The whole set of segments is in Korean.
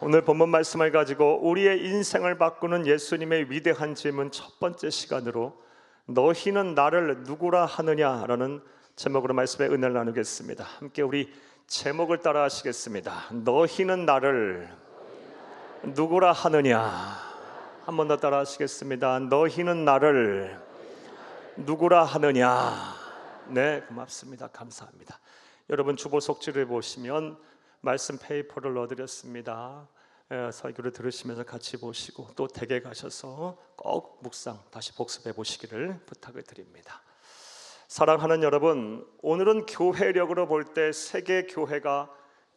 오늘 본문 말씀을 가지고 우리의 인생을 바꾸는 예수님의 위대한 질문 첫 번째 시간으로 너희는 나를 누구라 하느냐라는 제목으로 말씀의 은혜를 나누겠습니다. 함께 우리 제목을 따라 하시겠습니다. 너희는 나를 누구라 하느냐. 한 번 더 따라 하시겠습니다. 너희는 나를 누구라 하느냐. 네, 고맙습니다. 감사합니다. 여러분 주보 속지를 보시면 말씀 페이퍼를 넣어드렸습니다. 설교를 들으시면서 같이 보시고 또 댁에 가셔서 꼭 묵상 다시 복습해 보시기를 부탁을 드립니다. 사랑하는 여러분, 오늘은 교회력으로 볼 때 세계 교회가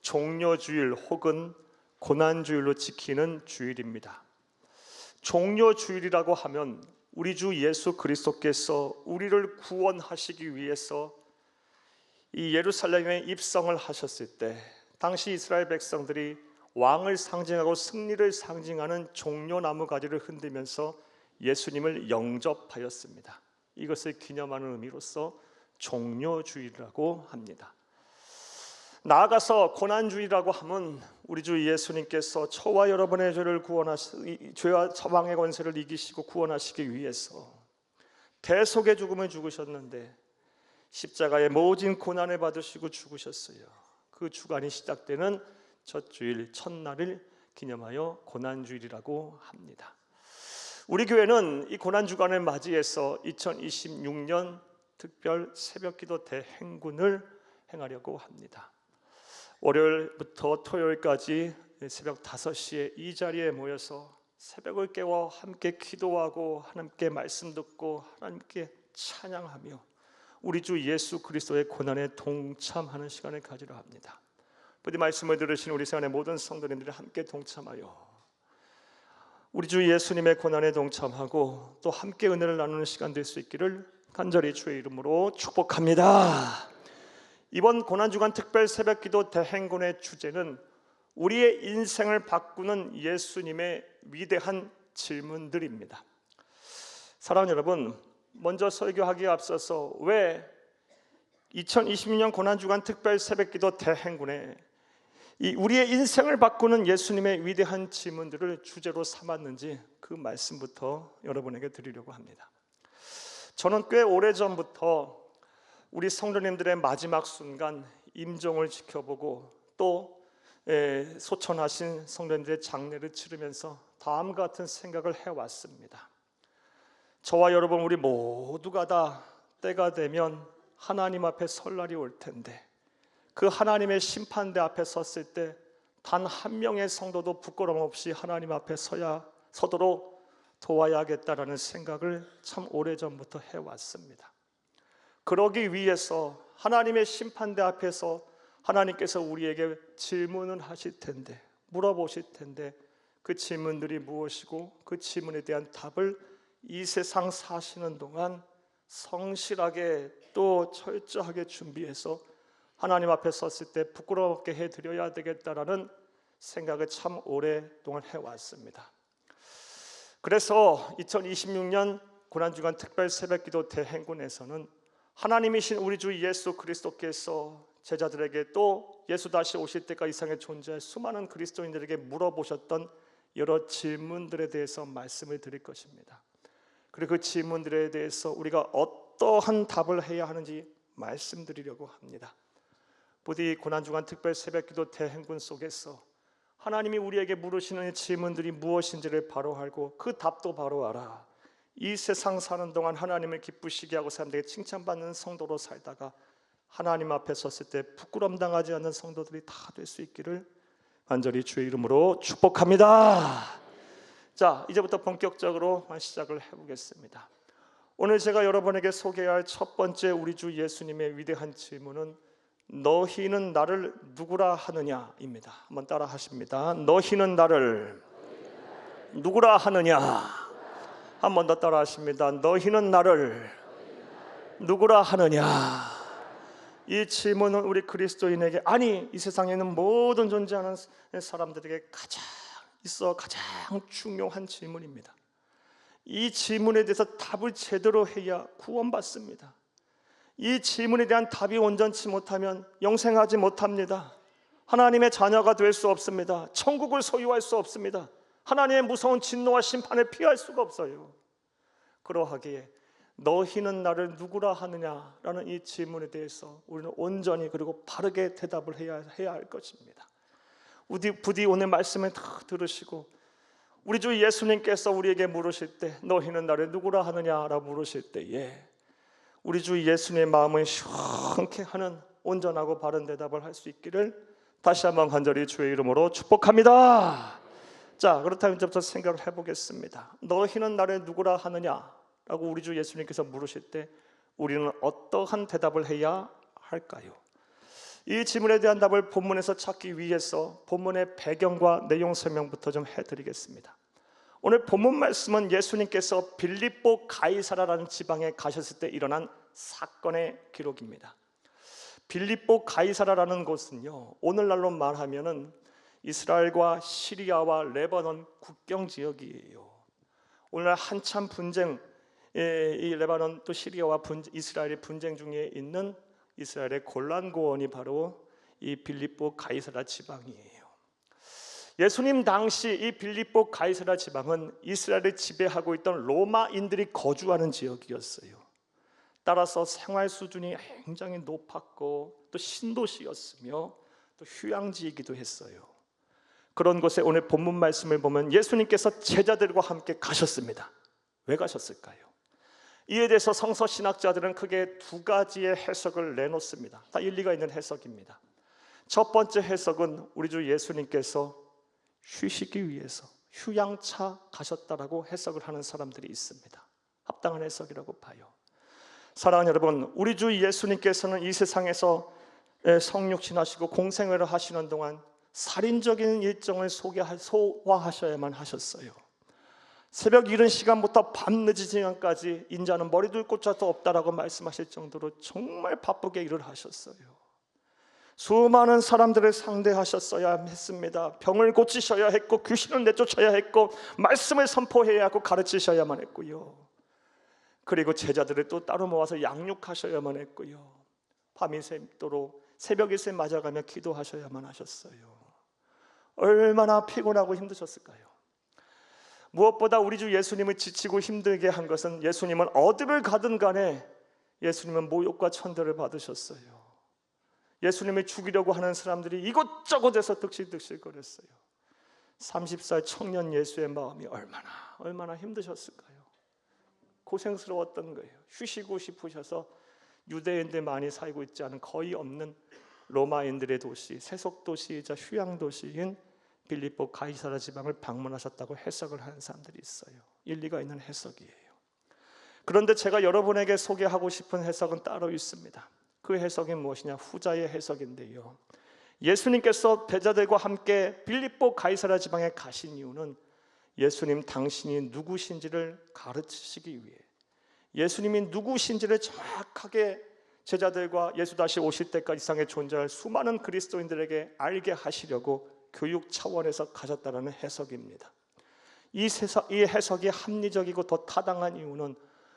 종료주일 혹은 고난주일로 지키는 주일입니다. 종료주일이라고 하면 우리 주 예수 그리스도께서 우리를 구원하시기 위해서 이 예루살렘에 입성을 하셨을 때 당시 이스라엘 백성들이 왕을 상징하고 승리를 상징하는 종려나무 가지를 흔들면서 예수님을 영접하였습니다. 이것을 기념하는 의미로서 종료주일이라고 합니다. 나아가서 고난주일이라고 하면 우리 주 예수님께서 저와 여러분의 죄를 죄와 사망의 권세를 이기시고 구원하시기 위해서 대속의 죽음을 죽으셨는데 십자가의 모진 고난을 받으시고 죽으셨어요. 그 주간이 시작되는 첫 주일 첫날을 기념하여 고난주일이라고 합니다. 우리 교회는 이 고난주간을 맞이해서 2026년 특별 새벽기도 대행군을 행하려고 합니다. 월요일부터 토요일까지 새벽 5시에 이 자리에 모여서 새벽을 깨워 함께 기도하고 하나님께 말씀 듣고 하나님께 찬양하며 우리 주 예수 그리스도의 고난에 동참하는 시간을 가지려 합니다. 부디 말씀을 들으신 우리 세상의 모든 성도님들이 함께 동참하여 우리 주 예수님의 고난에 동참하고 또 함께 은혜를 나누는 시간 될 수 있기를 간절히 주의 이름으로 축복합니다. 이번 고난주간 특별 새벽기도 대행군의 주제는 우리의 인생을 바꾸는 예수님의 위대한 질문들입니다. 사랑하는 여러분, 먼저 설교하기에 앞서서 왜 2026년 고난주간 특별 새벽기도 대행군에 이 우리의 인생을 바꾸는 예수님의 위대한 질문들을 주제로 삼았는지 그 말씀부터 여러분에게 드리려고 합니다. 저는 꽤 오래전부터 우리 성도님들의 마지막 순간 임종을 지켜보고 또 소천하신 성도님들의 장례를 치르면서 다음과 같은 생각을 해왔습니다. 저와 여러분 우리 모두가 다 때가 되면 하나님 앞에 설 날이 올 텐데 그 하나님의 심판대 앞에 섰을 때 단 한 명의 성도도 부끄러움 없이 하나님 앞에 서도록 도와야겠다라는 생각을 참 오래전부터 해왔습니다. 그러기 위해서 하나님의 심판대 앞에서 하나님께서 우리에게 질문을 하실 텐데 물어보실 텐데 그 질문들이 무엇이고 그 질문에 대한 답을 이 세상 사시는 동안 성실하게 또 철저하게 준비해서 하나님 앞에 섰을 때 부끄럽게 해드려야 되겠다라는 생각을 참 오랫동안 해왔습니다. 그래서 2026년 고난주간 특별 새벽기도 대행군에서는 하나님이신 우리 주 예수 그리스도께서 제자들에게 또 예수 다시 오실 때까지 이 세상에 존재할 수많은 그리스도인들에게 물어보셨던 여러 질문들에 대해서 말씀을 드릴 것입니다. 그리고 그 질문들에 대해서 우리가 어떠한 답을 해야 하는지 말씀드리려고 합니다. 부디 고난주간 특별 새벽기도 대행군 속에서 하나님이 우리에게 물으시는 질문들이 무엇인지를 바로 알고 그 답도 바로 알아 이 세상 사는 동안 하나님을 기쁘시게 하고 사람들에게 칭찬받는 성도로 살다가 하나님 앞에 섰을 때 부끄럼 당하지 않는 성도들이 다 될 수 있기를 간절히 주의 이름으로 축복합니다. 자, 이제부터 본격적으로 시작을 해보겠습니다. 오늘 제가 여러분에게 소개할 첫 번째 우리 주 예수님의 위대한 질문은 너희는 나를 누구라 하느냐입니다. 한번 따라 하십니다. 너희는 나를 누구라 하느냐. 한 번 더 따라 하십니다. 너희는 나를 누구라 하느냐. 이 질문은 우리 그리스도인에게, 아니 이 세상에 있는 모든 존재하는 사람들에게 가장 중요한 질문입니다. 이 질문에 대해서 답을 제대로 해야 구원받습니다. 이 질문에 대한 답이 온전치 못하면 영생하지 못합니다. 하나님의 자녀가 될 수 없습니다. 천국을 소유할 수 없습니다. 하나님의 무서운 진노와 심판을 피할 수가 없어요. 그러하기에 너희는 나를 누구라 하느냐라는 이 질문에 대해서 우리는 온전히 그리고 바르게 대답을 해야 할 것입니다. 부디 오늘 말씀을 다 들으시고 우리 주 예수님께서 우리에게 물으실 때 너희는 나를 누구라 하느냐라고 물으실 때에 우리 주 예수님의 마음을 시원케 하는 온전하고 바른 대답을 할 수 있기를 다시 한번 간절히 주의 이름으로 축복합니다. 자, 그렇다면 이제부터 생각을 해보겠습니다. 너희는 나를 누구라 하느냐라고 우리 주 예수님께서 물으실 때 우리는 어떠한 대답을 해야 할까요? 이 질문에 대한 답을 본문에서 찾기 위해서 본문의 배경과 내용 설명부터 좀 해드리겠습니다. 오늘 본문 말씀은 예수님께서 빌립보 가이사라라는 지방에 가셨을 때 일어난 사건의 기록입니다. 빌립보 가이사라라는 곳은요, 오늘날로 말하면은 이스라엘과 시리아와 레바논 국경 지역이에요. 오늘날 한참 분쟁, 이 레바논 또 시리아와 이스라엘이 분쟁 중에 있는 이스라엘의 골란 고원이 바로 이 빌립보 가이사라 지방이에요. 예수님 당시 이 빌립보 가이사라 지방은 이스라엘을 지배하고 있던 로마인들이 거주하는 지역이었어요. 따라서 생활 수준이 굉장히 높았고 또 신도시였으며 또 휴양지이기도 했어요. 그런 곳에 오늘 본문 말씀을 보면 예수님께서 제자들과 함께 가셨습니다. 왜 가셨을까요? 이에 대해서 성서 신학자들은 크게 두 가지의 해석을 내놓습니다. 다 일리가 있는 해석입니다. 첫 번째 해석은 우리 주 예수님께서 쉬시기 위해서 휴양차 가셨다라고 해석을 하는 사람들이 있습니다. 합당한 해석이라고 봐요. 사랑하는 여러분, 우리 주 예수님께서는 이 세상에서 성육신하시고 공생애를 하시는 동안 살인적인 일정을 소화하셔야만 하셨어요. 새벽 이른 시간부터 밤늦은 시간까지 인자는 머리 둘 곳자도 없다라고 말씀하실 정도로 정말 바쁘게 일을 하셨어요. 수많은 사람들을 상대하셨어야 했습니다. 병을 고치셔야 했고 귀신을 내쫓아야 했고 말씀을 선포해야 하고 가르치셔야만 했고요. 그리고 제자들을 또 따로 모아서 양육하셔야만 했고요. 밤이 새도록 새벽이 새 맞아가며 기도하셔야만 하셨어요. 얼마나 피곤하고 힘드셨을까요? 무엇보다 우리 주 예수님을 지치고 힘들게 한 것은 예수님은 어디를 가든 간에 예수님은 모욕과 천대를 받으셨어요. 예수님을 죽이려고 하는 사람들이 이곳저곳에서 득실득실거렸어요. 30살 청년 예수의 마음이 얼마나 힘드셨을까요? 고생스러웠던 거예요. 쉬시고 싶으셔서 유대인들 많이 살고 있지 않은 거의 없는 로마인들의 도시, 세속도시이자 휴양도시인 빌립보 가이사라 지방을 방문하셨다고 해석을 하는 사람들이 있어요. 일리가 있는 해석이에요. 그런데 제가 여러분에게 소개하고 싶은 해석은 따로 있습니다. 그 해석이 무엇이냐? 후자의 해석인데요. 예수님께서 제자들과 함께 빌립보 가이사라 지방에 가신 이유는 예수님 당신이 누구신지를 가르치시기 위해, 예수님이 누구신지를 정확하게 제자들과 예수 다시 오실 때까지 이상에 존재할 수많은 그리스도인들에게 알게 하시려고 교육 차원에서 가셨다는 해석입니다. 이 해석이 합리적이고 더 타당한 이유는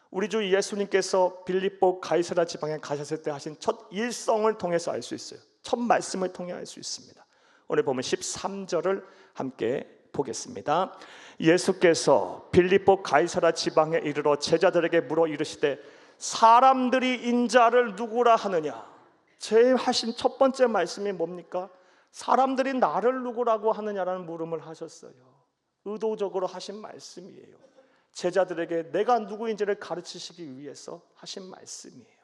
우리 주 예수님께서 빌립보 가이사라 지방에 가셨을 때 하신 첫 일성을 통해서 알 수 있어요. 첫 말씀을 통해 알 수 있습니다. 오늘 보면 13절을 함께 보겠습니다. 예수께서 빌립보 가이사라 지방에 이르러 제자들에게 물어 이르시되 사람들이 인자를 누구라 하느냐? 제일 하신 첫 번째 말씀이 뭡니까? 사람들이 나를 누구라고 하느냐라는 물음을 하셨어요. 의도적으로 하신 말씀이에요. 제자들에게 내가 누구인지를 가르치시기 위해서 하신 말씀이에요.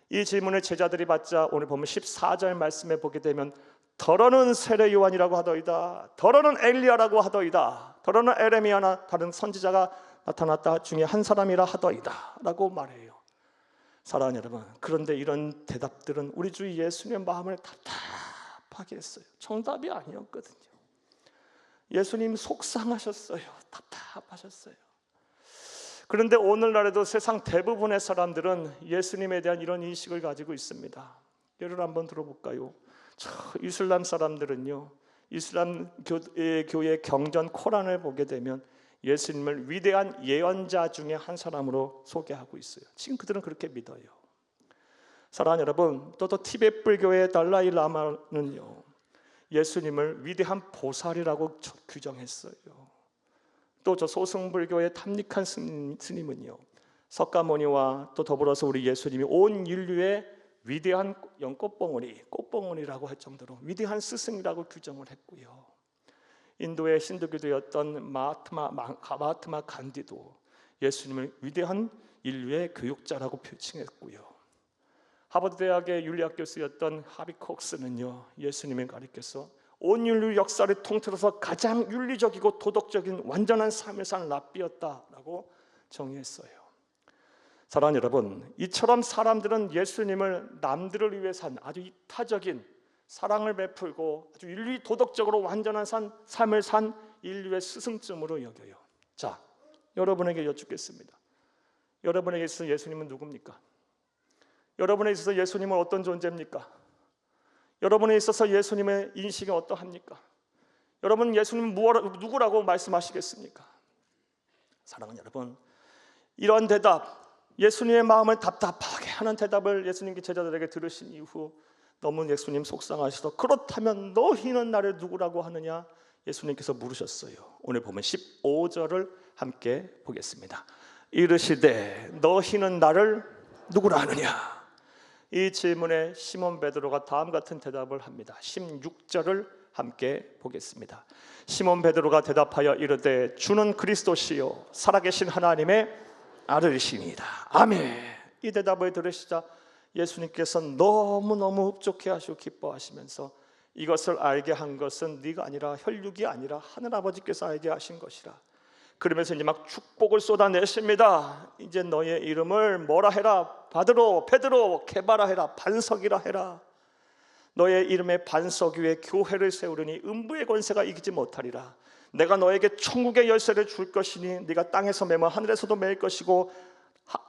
이 질문을 제자들이 받자 오늘 보면 14절 말씀에 보게 되면 더러는 세례 요한이라고 하더이다, 더러는 엘리야라고 하더이다, 더러는 에레미야나 다른 선지자가 나타났다 중에 한 사람이라 하더이다 라고 말해요. 사랑하는 여러분, 그런데 이런 대답들은 우리 주 예수님의 마음을 답답하게 했어요. 정답이 아니었거든요. 예수님 속상하셨어요. 답답하셨어요. 그런데 오늘날에도 세상 대부분의 사람들은 예수님에 대한 이런 인식을 가지고 있습니다. 예를 한번 들어볼까요? 이슬람 사람들은요, 이슬람 교의 경전 코란을 보게 되면 예수님을 위대한 예언자 중에 한 사람으로 소개하고 있어요. 지금 그들은 그렇게 믿어요. 사랑하는 여러분, 또 티베트 불교의 달라이 라마는요, 예수님을 위대한 보살이라고 규정했어요. 또 저 소승불교의 탐닉한 스님은요, 석가모니와 또 더불어서 우리 예수님이 온 인류의 위대한 꽃봉오리라고 할 정도로 위대한 스승이라고 규정을 했고요. 인도의 힌두교도였던 마하트마 간디도 예수님을 위대한 인류의 교육자라고 표칭했고요. 하버드 대학의 윤리학 교수였던 하비 콕스는요, 예수님을 가리켜서 온 인류 역사를 통틀어서 가장 윤리적이고 도덕적인 완전한 삶을 산 랍비였다라고 정의했어요. 사랑하는 여러분, 이처럼 사람들은 예수님을 남들을 위해 산 아주 이타적인 사랑을 베풀고 아주 인류 도덕적으로 완전한 삶을 산 인류의 스승쯤으로 여겨요. 자, 여러분에게 여쭙겠습니다. 여러분에게 있어서 예수님은 누굽니까? 여러분에 있어서 예수님은 어떤 존재입니까? 여러분에 있어서 예수님의 인식이 어떠합니까? 여러분, 예수님은 누구라고 말씀하시겠습니까? 사랑하는 여러분, 이런 대답, 예수님의 마음을 답답하게 하는 대답을 예수님께 제자들에게 들으신 이후 너무 예수님 속상하셔서 그렇다면 너희는 나를 누구라고 하느냐? 예수님께서 물으셨어요. 오늘 보면 15절을 함께 보겠습니다. 이르시되 너희는 나를 누구라 하느냐? 이 질문에 시몬 베드로가 다음 같은 대답을 합니다. 16절을 함께 보겠습니다. 시몬 베드로가 대답하여 이르되 주는 그리스도시요 살아계신 하나님의 아들이시니이다. 아멘. 이 대답을 들으시자 예수님께서 너무너무 흡족해 하시고 기뻐하시면서 이것을 알게 한 것은 네가 아니라 혈육이 아니라 하늘아버지께서 알게 하신 것이라. 그러면서 이제 막 축복을 쏟아내십니다. 이제 너의 이름을 뭐라 해라? 베드로, 케바라 해라. 반석이라 해라. 너의 이름에 반석 위에 교회를 세우려니 음부의 권세가 이기지 못하리라. 내가 너에게 천국의 열쇠를 줄 것이니 네가 땅에서 매면 하늘에서도 매일 것이고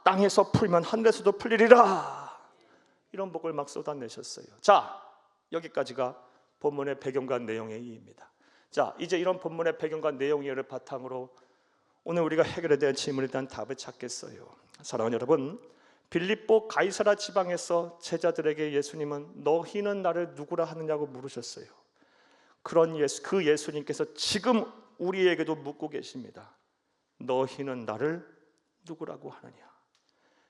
땅에서 풀면 하늘에서도 풀리리라. 이런 복을 막 쏟아내셨어요. 자, 여기까지가 본문의 배경과 내용의 이해입니다. 자, 이제 이런 본문의 배경과 내용을 바탕으로 오늘 우리가 해결에 대한 질문에 대한 답을 찾겠어요. 사랑하는 여러분, 빌립보 가이사라 지방에서 제자들에게 예수님은 너희는 나를 누구라 하느냐고 물으셨어요. 그런 그 예수님께서 지금 우리에게도 묻고 계십니다. 너희는 나를 누구라고 하느냐?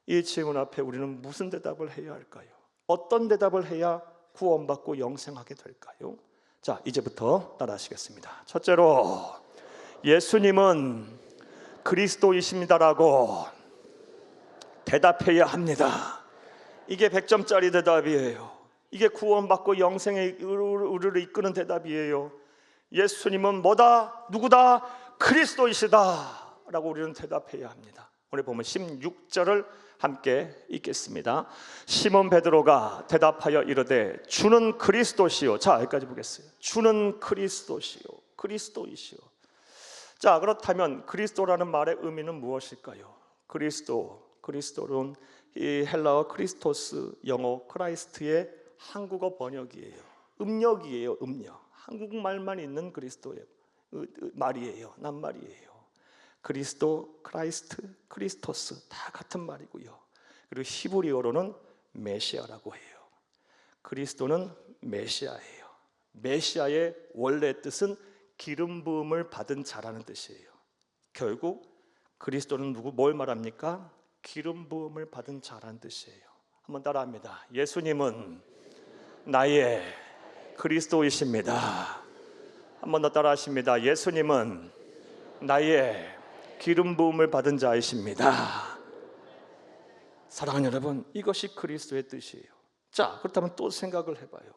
이 질문 앞에 우리는 무슨 대답을 해야 할까요? 어떤 대답을 해야 구원받고 영생하게 될까요? 자, 이제부터 따라하시겠습니다. 첫째로, 예수님은 그리스도이십니다라고 대답해야 합니다. 이게 100점짜리 대답이에요. 이게 구원받고 영생의 우리를 이끄는 대답이에요. 예수님은 뭐다? 누구다? 그리스도이시다 라고 우리는 대답해야 합니다. 오늘 보면 16절을 함께 읽겠습니다. 시몬 베드로가 대답하여 이르되 주는 그리스도시요. 자, 여기까지 보겠어요. 주는 그리스도시요, 그리스도이시요. 자, 그렇다면 그리스도라는 말의 의미는 무엇일까요? 그리스도는 이 헬라어 크리스토스, 영어 크라이스트의 한국어 번역이에요. 음력이에요. 음력. 한국말만 있는 그리스도의 말이에요. 낱말이에요. 그리스도, 크라이스트, 크리스토스 다 같은 말이고요. 그리고 히브리어로는 메시아라고 해요. 그리스도는 메시아예요. 메시아의 원래 뜻은 기름 부음을 받은 자라는 뜻이에요. 결국 그리스도는 뭘 말합니까? 기름 부음을 받은 자라는 뜻이에요. 한번 따라합니다. 예수님은 나의 그리스도이십니다. 한번 더 따라하십니다. 예수님은 나의 기름 부음을 받은 자이십니다. 사랑하는 여러분, 이것이 그리스도의 뜻이에요. 자, 그렇다면 또 생각을 해봐요.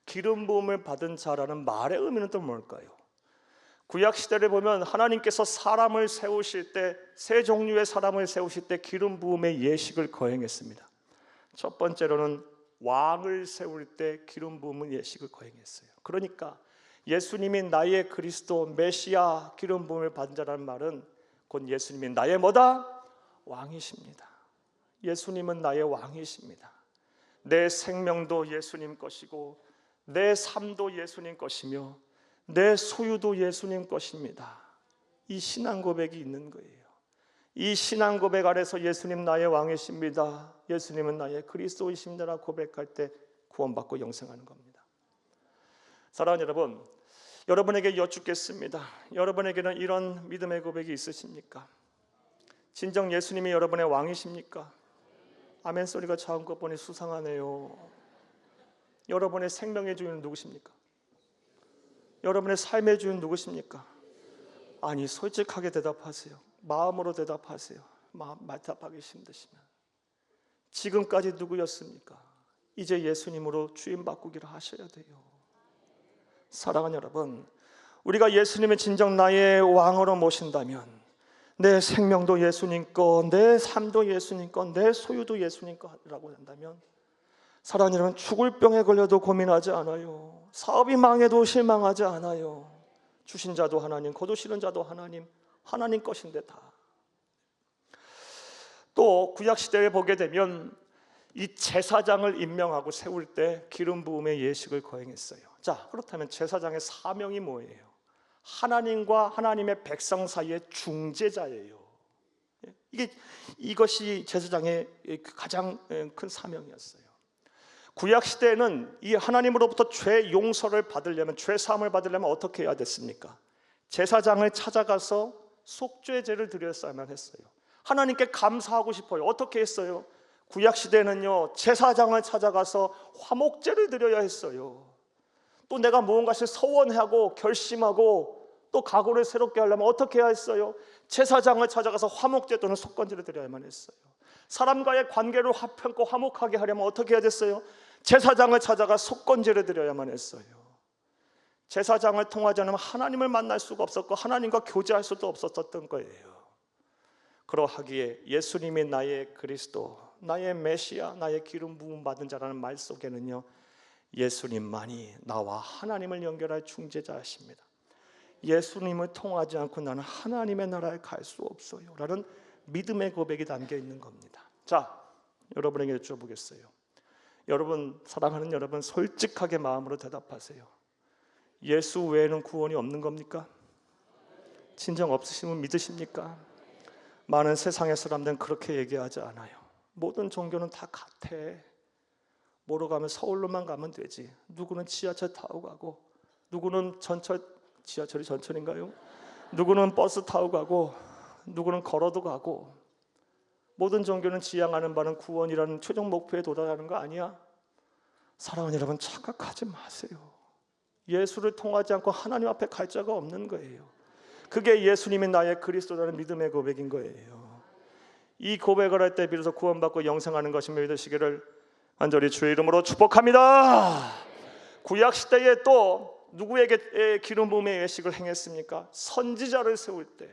기름 부음을 받은 자라는 말의 의미는 또 뭘까요? 구약 시대를 보면 하나님께서 사람을 세우실 때, 세 종류의 사람을 세우실 때 기름 부음의 예식을 거행했습니다. 첫 번째로는 왕을 세울 때 기름 부음의 예식을 거행했어요. 그러니까 예수님이 나의 그리스도 메시아 기름 부음을 받은 자라는 말은 곧 예수님이 나의 뭐다? 왕이십니다. 예수님은 나의 왕이십니다. 내 생명도 예수님 것이고 내 삶도 예수님 것이며 내 소유도 예수님 것입니다. 이 신앙 고백이 있는 거예요. 이 신앙 고백 아래서 예수님 나의 왕이십니다, 예수님은 나의 그리스도이십니다라고 고백할 때 구원받고 영생하는 겁니다. 사랑하는 여러분, 여러분에게 여쭙겠습니다. 여러분에게는 이런 믿음의 고백이 있으십니까? 진정 예수님이 여러분의 왕이십니까? 아멘 소리가 작은 것 보니 수상하네요. 여러분의 생명의 주인은 누구십니까? 여러분의 삶의 주인은 누구십니까? 아니, 솔직하게 대답하세요. 마음으로 대답하세요. 대답하기 힘드시면 지금까지 누구였습니까? 이제 예수님으로 주인 바꾸기를 하셔야 돼요. 사랑하는 여러분, 우리가 예수님의 진정 나의 왕으로 모신다면 내 생명도 예수님 거, 내 삶도 예수님 거, 내 소유도 예수님 거라고 한다면, 사랑하는 여러분, 죽을 병에 걸려도 고민하지 않아요. 사업이 망해도 실망하지 않아요. 주신 자도 하나님, 거두시는 자도 하나님, 하나님 것인데 다. 또 구약시대에 보게 되면 이 제사장을 임명하고 세울 때 기름 부음의 예식을 거행했어요. 자, 그렇다면 제사장의 사명이 뭐예요? 하나님과 하나님의 백성 사이의 중재자예요. 이것이 제사장의 가장 큰 사명이었어요. 구약 시대에는 이 하나님으로부터 죄 용서를 받으려면, 죄 사함을 받으려면 어떻게 해야 됐습니까? 제사장을 찾아가서 속죄제를 드렸어야만 했어요. 하나님께 감사하고 싶어요. 어떻게 했어요? 구약 시대에는요, 제사장을 찾아가서 화목제를 드려야 했어요. 또 내가 무언가를 서원하고 결심하고 또 각오를 새롭게 하려면 어떻게 해야 했어요? 제사장을 찾아가서 화목제 또는 속건제를 드려야만 했어요. 사람과의 관계를 화평고 화목하게 하려면 어떻게 해야 됐어요? 제사장을 찾아가 속건제를 드려야만 했어요. 제사장을 통하지 않으면 하나님을 만날 수가 없었고 하나님과 교제할 수도 없었던 거예요. 그러하기에 예수님이 나의 그리스도, 나의 메시아, 나의 기름 부음 받은 자라는 말 속에는요, 예수님만이 나와 하나님을 연결할 중재자이십니다. 예수님을 통하지 않고 나는 하나님의 나라에 갈 수 없어요 라는 믿음의 고백이 담겨 있는 겁니다. 자, 여러분에게 여쭤보겠어요. 여러분, 사랑하는 여러분, 솔직하게 마음으로 대답하세요. 예수 외에는 구원이 없는 겁니까? 진정 없으시면 믿으십니까? 많은 세상의 사람들은 그렇게 얘기하지 않아요. 모든 종교는 다 같아. 뭐로 가면 서울로만 가면 되지. 누구는 지하철 타고 가고, 누구는 지하철이 전철인가요? 누구는 버스 타고 가고, 누구는 걸어도 가고. 모든 종교는 지향하는 바는 구원이라는 최종 목표에 도달하는 거 아니야? 사랑하는 여러분, 착각하지 마세요. 예수를 통하지 않고 하나님 앞에 갈 자가 없는 거예요. 그게 예수님이 나의 그리스도라는 믿음의 고백인 거예요. 이 고백을 할 때 비로소 구원받고 영생하는 것임을 믿으시기를 간절히 주의 이름으로 축복합니다. 구약 시대에 또 누구에게 기름 부음의 예식을 행했습니까? 선지자를 세울 때.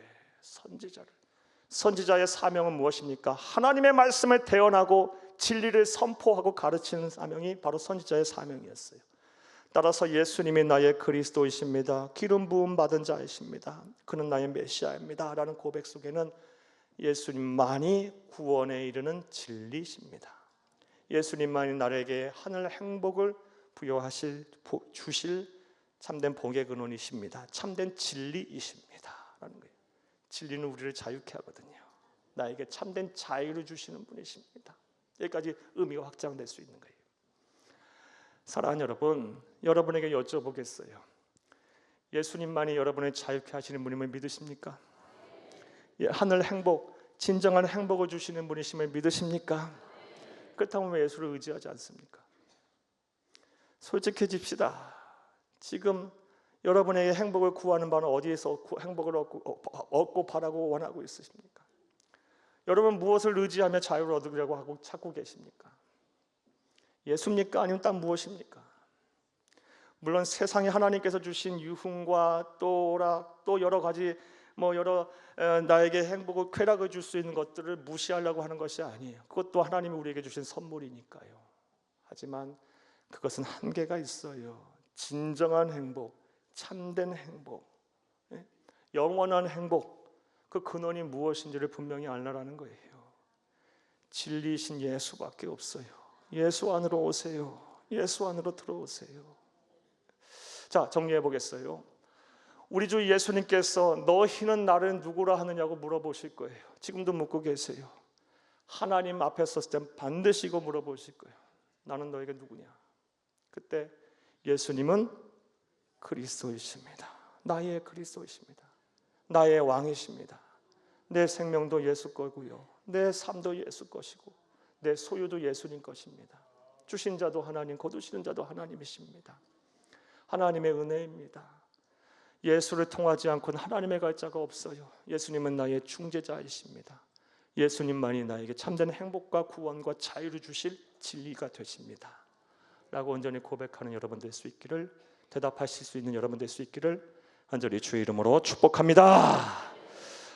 선지자의 사명은 무엇입니까? 하나님의 말씀을 대언하고 진리를 선포하고 가르치는 사명이 바로 선지자의 사명이었어요. 따라서 예수님이 나의 그리스도이십니다. 기름 부음 받은 자이십니다. 그는 나의 메시아입니다 라는 고백 속에는 예수님만이 구원에 이르는 진리십니다. 예수님만이 나에게 하늘 행복을 주실 참된 복의 근원이십니다. 참된 진리이십니다 라는 거예요. 진리는 우리를 자유케 하거든요. 나에게 참된 자유를 주시는 분이십니다. 여기까지 의미가 확장될 수 있는 거예요. 사랑하는 여러분, 여러분에게 여쭤보겠어요. 예수님만이 여러분을 자유케 하시는 분임을 믿으십니까? 하늘 행복, 진정한 행복을 주시는 분이심을 믿으십니까? 그렇다면 왜 예수를 의지하지 않습니까? 솔직해집시다. 지금 여러분에게 행복을 구하는 바는 어디에서 행복을 얻고 바라고 원하고 있으십니까? 여러분 무엇을 의지하며 자유를 얻으려고 하고 찾고 계십니까? 예수입니까? 아니면 딴 무엇입니까? 물론 세상에 하나님께서 주신 유흥과 또 여러 가지 나에게 행복을 쾌락을 줄 수 있는 것들을 무시하려고 하는 것이 아니에요. 그것도 하나님이 우리에게 주신 선물이니까요. 하지만 그것은 한계가 있어요. 진정한 행복, 참된 행복, 영원한 행복, 그 근원이 무엇인지를 분명히 알라라는 거예요. 진리이신 예수밖에 없어요. 예수 안으로 오세요. 예수 안으로 들어오세요. 자, 정리해 보겠어요. 우리 주 예수님께서 너희는 나를 누구라 하느냐고 물어보실 거예요. 지금도 묻고 계세요. 하나님 앞에 섰을 때 반드시 물어보실 거예요. 나는 너에게 누구냐? 그때 예수님은 그리스도이십니다. 나의 그리스도이십니다. 나의 왕이십니다. 내 생명도 예수 거고요, 내 삶도 예수 것이고, 내 소유도 예수님 것입니다. 주신 자도 하나님, 거두시는 자도 하나님이십니다. 하나님의 은혜입니다. 예수를 통하지 않고는 하나님의 갈 자가 없어요. 예수님은 나의 중재자이십니다. 예수님만이 나에게 참된 행복과 구원과 자유를 주실 진리가 되십니다 라고 온전히 고백하는 여러분 될 수 있기를, 대답하실 수 있는 여러분 될 수 있기를 간절히 주의 이름으로 축복합니다.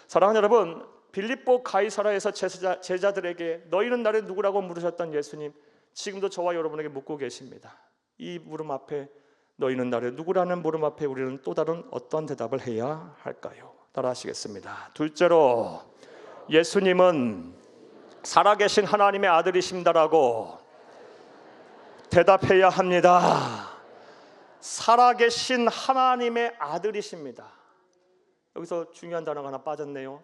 사랑하는 여러분, 빌립보 가이사라에서 제자들에게 너희는 나를 누구라고 물으셨던 예수님, 지금도 저와 여러분에게 묻고 계십니다. 이 물음 앞에, 너희는 나를 누구라는 물음 앞에 우리는 또 다른 어떤 대답을 해야 할까요? 따라 하시겠습니다. 둘째로, 예수님은 살아계신 하나님의 아들이십니다라고 대답해야 합니다. 살아계신 하나님의 아들이십니다. 여기서 중요한 단어가 하나 빠졌네요.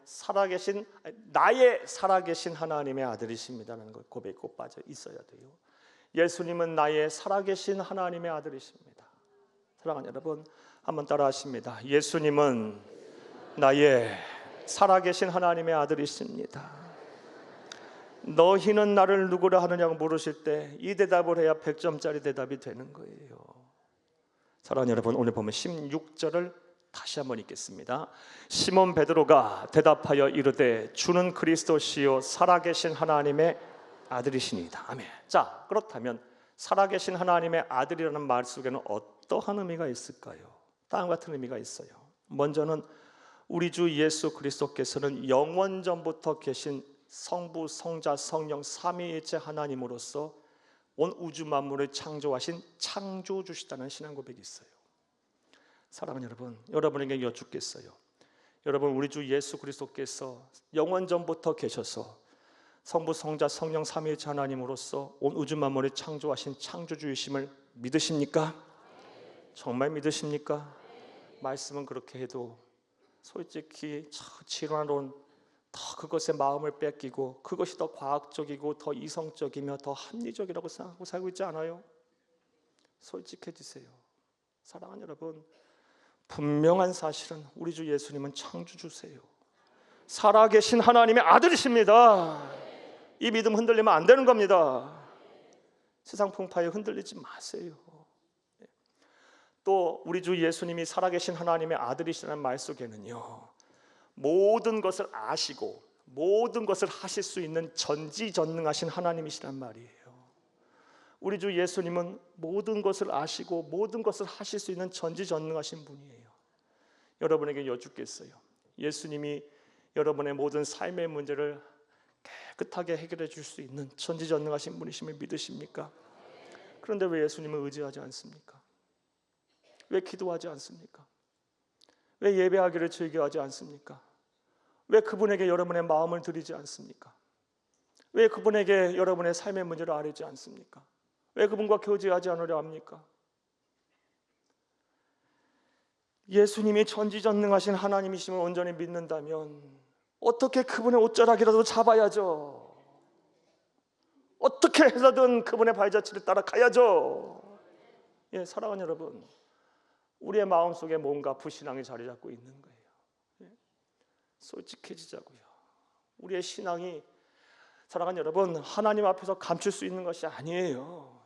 나의 살아계신 하나님의 아들이십니다라는 걸 고백이 꼭 빠져 있어야 돼요. 예수님은 나의 살아계신 하나님의 아들이십니다. 사랑하는 여러분, 한번 따라 하십니다. 예수님은 나의 살아계신 하나님의 아들이십니다. 너희는 나를 누구라 하느냐고 물으실 때 이 대답을 해야 100점짜리 대답이 되는 거예요. 사랑하는 여러분, 오늘 보면 16절을 다시 한번 읽겠습니다. 시몬 베드로가 대답하여 이르되 주는 그리스도시요 살아계신 하나님의 아들이시니이다. 아멘. 자, 그렇다면 살아계신 하나님의 아들이라는 말 속에는 어떠한 의미가 있을까요? 다음과 같은 의미가 있어요. 먼저는 우리 주 예수 그리스도께서는 영원전부터 계신 성부, 성자, 성령 삼위일체 하나님으로서 온 우주 만물을 창조하신 창조주시다는 신앙 고백이 있어요. 사랑하는 여러분, 여러분에게 여쭙겠어요. 여러분, 우리 주 예수 그리스도께서 영원전부터 계셔서 성부, 성자, 성령 삼위일체 하나님으로서 온 우주 만물을 창조하신 창조주이심을 믿으십니까? 정말 믿으십니까? 말씀은 그렇게 해도 솔직히 지론하론 더 그것에 마음을 뺏기고 그것이 더 과학적이고 더 이성적이며 더 합리적이라고 생각하고 살고 있지 않아요? 솔직해지세요. 사랑하는 여러분, 분명한 사실은 우리 주 예수님은 창조주세요. 살아계신 하나님의 아들이십니다. 이 믿음 흔들리면 안 되는 겁니다. 세상 풍파에 흔들리지 마세요. 또 우리 주 예수님이 살아계신 하나님의 아들이시라는 말 속에는요, 모든 것을 아시고 모든 것을 하실 수 있는 전지전능하신 하나님이시란 말이에요. 우리 주 예수님은 모든 것을 아시고 모든 것을 하실 수 있는 전지전능하신 분이에요. 여러분에게 여쭙겠어요. 예수님이 여러분의 모든 삶의 문제를 깨끗하게 해결해 줄 수 있는 전지전능하신 분이심을 믿으십니까? 그런데 왜 예수님을 의지하지 않습니까? 왜 기도하지 않습니까? 왜 예배하기를 즐겨하지 않습니까? 왜 그분에게 여러분의 마음을 드리지 않습니까? 왜 그분에게 여러분의 삶의 문제를 아뢰지 않습니까? 왜 그분과 교제하지 않으려 합니까? 예수님이 전지전능하신 하나님이심을 온전히 믿는다면 어떻게 그분의 옷자락이라도 잡아야죠. 어떻게 해서든 그분의 발자취를 따라가야죠. 예, 사랑하는 여러분, 우리의 마음속에 뭔가 불신앙이 자리 잡고 있는 거예요. 예, 솔직해지자고요. 우리의 신앙이, 사랑하는 여러분, 하나님 앞에서 감출 수 있는 것이 아니에요.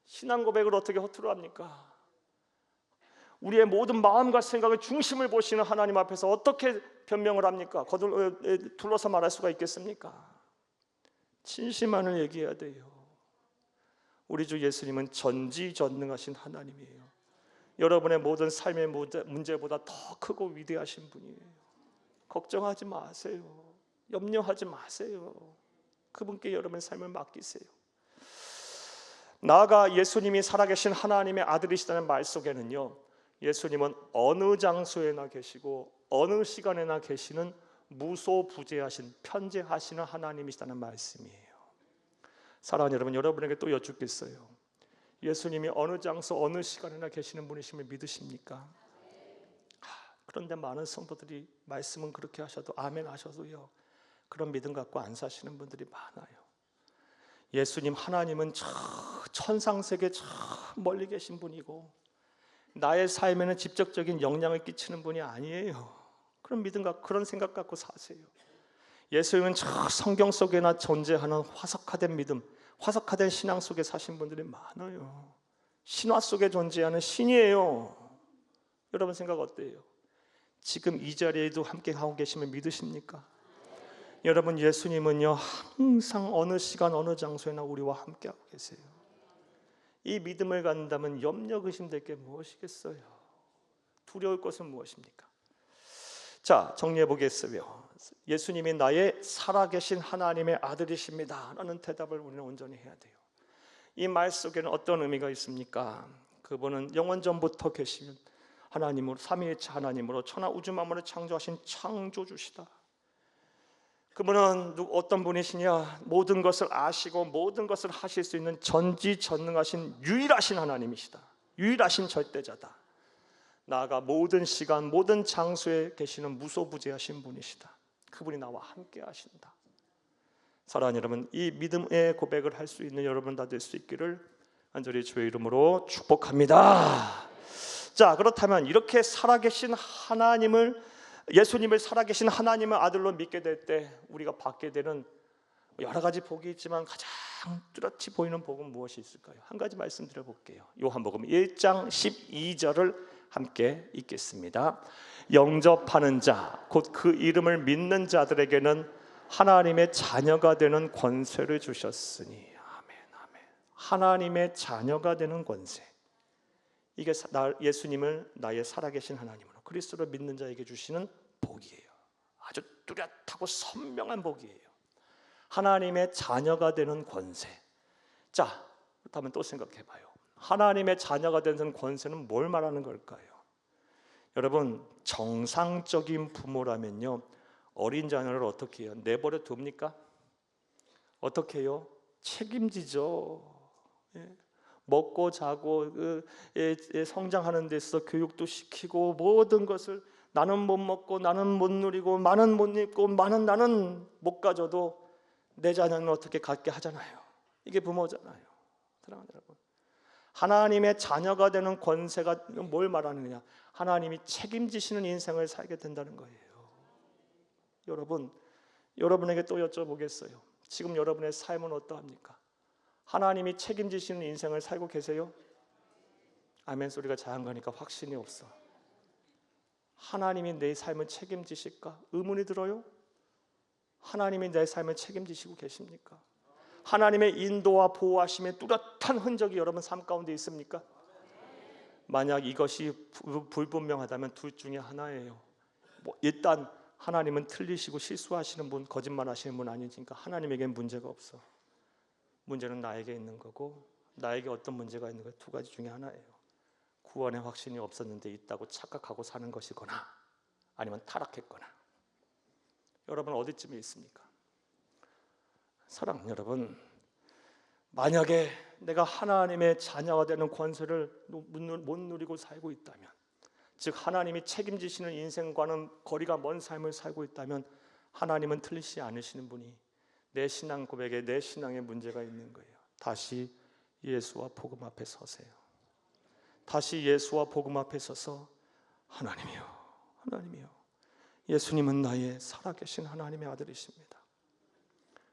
신앙 고백을 어떻게 허투루 합니까? 우리의 모든 마음과 생각의 중심을 보시는 하나님 앞에서 어떻게 변명을 합니까? 둘러서 말할 수가 있겠습니까? 진심만을 얘기해야 돼요. 우리 주 예수님은 전지전능하신 하나님이에요. 여러분의 모든 삶의 문제보다 더 크고 위대하신 분이에요. 걱정하지 마세요. 염려하지 마세요. 그분께 여러분의 삶을 맡기세요. 나아가 예수님이 살아계신 하나님의 아들이시다는 말 속에는요, 예수님은 어느 장소에나 계시고 어느 시간에나 계시는 무소부재하신 편재하시는 하나님이시다는 말씀이에요. 사랑하는 여러분, 여러분에게 또 여쭙겠어요. 예수님이 어느 장소 어느 시간에나 계시는 분이심을 믿으십니까? 그런데 많은 성도들이 말씀은 그렇게 하셔도 아멘 하셔도요, 그런 믿음 갖고 안 사시는 분들이 많아요. 예수님 하나님은 천상세계 저 멀리 계신 분이고 나의 삶에는 직접적인 영향을 끼치는 분이 아니에요. 그런 믿음과 그런 생각 갖고 사세요. 예수님은 저 성경 속에나 존재하는 화석화된 믿음, 화석화된 신앙 속에 사신 분들이 많아요. 신화 속에 존재하는 신이에요. 여러분 생각 어때요? 지금 이 자리에도 함께 하고 계시면 믿으십니까? 여러분, 예수님은요 항상 어느 시간 어느 장소에나 우리와 함께 하고 계세요. 이 믿음을 갖는다면 염려 의심될 게 무엇이겠어요? 두려울 것은 무엇입니까? 자, 정리해 보겠어요. 예수님이 나의 살아계신 하나님의 아들이십니다 라는 대답을 우리는 온전히 해야 돼요. 이 말 속에는 어떤 의미가 있습니까? 그분은 영원 전부터 계시는 하나님으로, 삼위일체 하나님으로 천하 우주 만물을 창조하신 창조주시다. 그분은 어떤 분이시냐? 모든 것을 아시고 모든 것을 하실 수 있는 전지전능하신 유일하신 하나님이시다. 유일하신 절대자다. 나아가 모든 시간 모든 장소에 계시는 무소부재하신 분이시다. 그분이 나와 함께 하신다. 사랑하는 여러분, 이 믿음의 고백을 할 수 있는 여러분 다 될 수 있기를 간절히 주의 이름으로 축복합니다. 자, 그렇다면 이렇게 살아계신 하나님을, 예수님을 살아계신 하나님의 아들로 믿게 될 때 우리가 받게 되는 여러 가지 복이 있지만 가장 뚜렷이 보이는 복은 무엇이 있을까요? 한 가지 말씀드려 볼게요. 요한복음 1장 12절을 함께 읽겠습니다. 영접하는 자, 곧 그 이름을 믿는 자들에게는 하나님의 자녀가 되는 권세를 주셨으니. 아멘, 아멘. 하나님의 자녀가 되는 권세. 이게 예수님을 나의 살아계신 하나님으로 그리스도를 믿는 자에게 주시는 복이에요. 아주 뚜렷하고 선명한 복이에요. 하나님의 자녀가 되는 권세. 자, 그렇다면 또 생각해봐요. 하나님의 자녀가 되는 권세는 뭘 말하는 걸까요? 여러분, 정상적인 부모라면요 어린 자녀를 어떻게 해요? 내버려 둡니까? 어떻게 해요? 책임지죠. 먹고 자고 성장하는 데 있어서 교육도 시키고 모든 것을, 나는 못 먹고 나는 못 누리고 나는 못 입고 나는 못 가져도 내 자녀는 어떻게 갖게 하잖아요. 이게 부모잖아요. 사랑하는 여러분, 하나님의 자녀가 되는 권세가 뭘 말하는 거냐? 하나님이 책임지시는 인생을 살게 된다는 거예요. 여러분, 여러분에게 또 여쭤보겠어요. 지금 여러분의 삶은 어떠합니까? 하나님이 책임지시는 인생을 살고 계세요? 아멘 소리가 작은 거니까 확신이 없어. 하나님이 내 삶을 책임지실까? 의문이 들어요? 하나님이 내 삶을 책임지시고 계십니까? 하나님의 인도와 보호하심의 뚜렷한 흔적이 여러분 삶 가운데 있습니까? 만약 이것이 불분명하다면 둘 중에 하나예요. 일단 하나님은 틀리시고 실수하시는 분, 거짓말하시는 분 아니니까 하나님에겐 문제가 없어. 문제는 나에게 있는 거고, 나에게 어떤 문제가 있는 거예요? 두 가지 중에 하나예요. 구원의 확신이 없었는데 있다고 착각하고 사는 것이거나, 아니면 타락했거나. 여러분 어디쯤에 있습니까? 사랑하는 여러분, 만약에 내가 하나님의 자녀가 되는 권세를 못 누리고 살고 있다면, 즉 하나님이 책임지시는 인생과는 거리가 먼 삶을 살고 있다면 하나님은 틀리지 않으시는 분이 내 신앙 고백에, 내 신앙에 문제가 있는 거예요. 다시 예수와 복음 앞에 서세요. 다시 예수와 복음 앞에 서서 하나님이요, 하나님이요, 예수님은 나의 살아계신 하나님의 아들이십니다.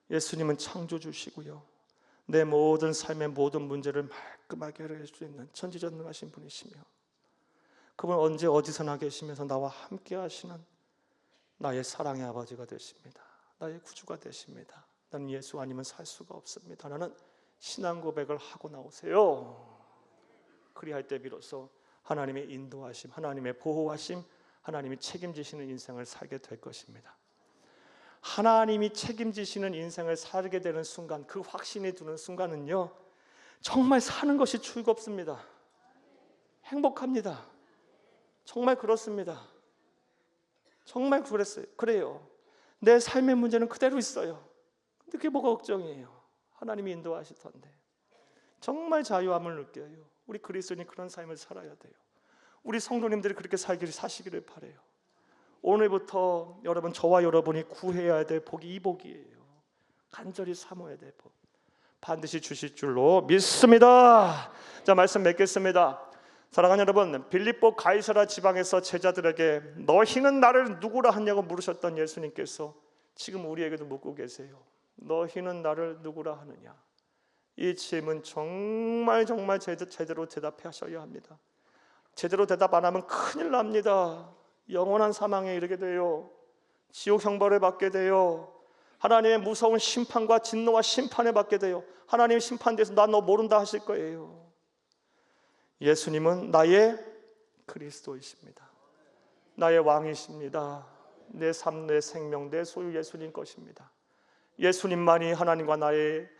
예수님은 창조주시고요, 내 모든 삶의 모든 문제를 말끔하게 해결할 수 있는 전지전능하신 분이시며, 그분 언제 어디서나 계시면서 나와 함께 하시는 나의 사랑의 아버지가 되십니다. 나의 구주가 되십니다. 나는 예수 아니면 살 수가 없습니다. 나는 신앙 고백을 하고 나오세요. 그리할 때 비로소 하나님의 인도하심, 하나님의 보호하심, 하나님이 책임지시는 인생을 살게 될 것입니다. 하나님이 책임지시는 인생을 살게 되는 순간, 그 확신이 드는 순간은요 정말 사는 것이 즐겁습니다. 행복합니다. 정말 그렇습니다. 정말 그래요. 내 삶의 문제는 그대로 있어요. 근데 그게 뭐가 걱정이에요? 하나님이 인도하시던데. 정말 자유함을 느껴요. 우리 그리스도인이 그런 삶을 살아야 돼요. 우리 성도님들이 그렇게 사시기를 바라요. 오늘부터 여러분, 저와 여러분이 구해야 될 복이 이 복이에요. 간절히 사모해야 될 복, 반드시 주실 줄로 믿습니다. 자, 말씀 맺겠습니다. 사랑하는 여러분, 빌립보 가이사라 지방에서 제자들에게 너희는 나를 누구라 하냐고 물으셨던 예수님께서 지금 우리에게도 묻고 계세요. 너희는 나를 누구라 하느냐? 이 질문 정말 제대로 대답하셔야 합니다. 제대로 대답 안 하면 큰일 납니다. 영원한 사망에 이르게 돼요. 지옥 형벌을 받게 돼요. 하나님의 무서운 심판과 진노와 심판을 받게 돼요. 하나님 심판대에서 나 너 모른다 하실 거예요. 예수님은 나의 그리스도이십니다. 나의 왕이십니다. 내 삶, 내 생명, 내 소유 예수님 것입니다. 예수님만이 하나님과 나를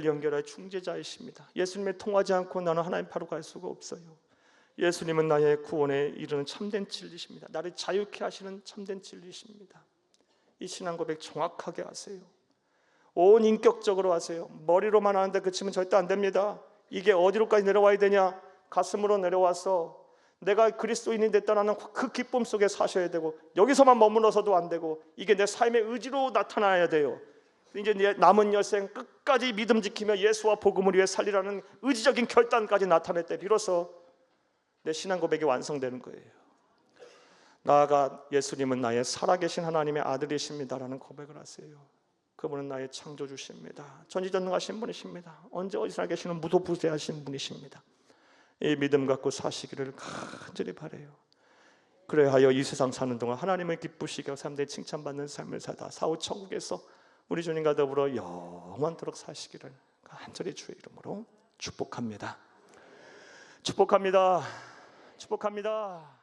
연결할 중재자이십니다. 예수님을 통하지 않고 나는 하나님 바로 갈 수가 없어요. 예수님은 나의 구원에 이르는 참된 진리십니다. 나를 자유케 하시는 참된 진리십니다. 이 신앙 고백 정확하게 하세요. 온 인격적으로 하세요. 머리로만 하는데 그치면 절대 안 됩니다. 이게 어디로까지 내려와야 되냐? 가슴으로 내려와서 내가 그리스도인이 됐다는 그 기쁨 속에 사셔야 되고, 여기서만 머물러서도 안 되고, 이게 내 삶의 의지로 나타나야 돼요. 이제 남은 여생 끝까지 믿음 지키며 예수와 복음을 위해 살리라는 의지적인 결단까지 나타낼 때 비로소 내 신앙 고백이 완성되는 거예요. 나아가 예수님은 나의 살아계신 하나님의 아들이십니다라는 고백을 하세요. 그분은 나의 창조주십니다. 전지전능하신 분이십니다. 언제 어디서나 계시는 무도부재하신 분이십니다. 이 믿음 갖고 사시기를 간절히 바라요. 그래하여 이 세상 사는 동안 하나님을 기쁘시게 하고 사람들이 칭찬받는 삶을 살다 사후 천국에서 우리 주님과 더불어 영원토록 사시기를 간절히 주의 이름으로 축복합니다. 축복합니다. 축복합니다.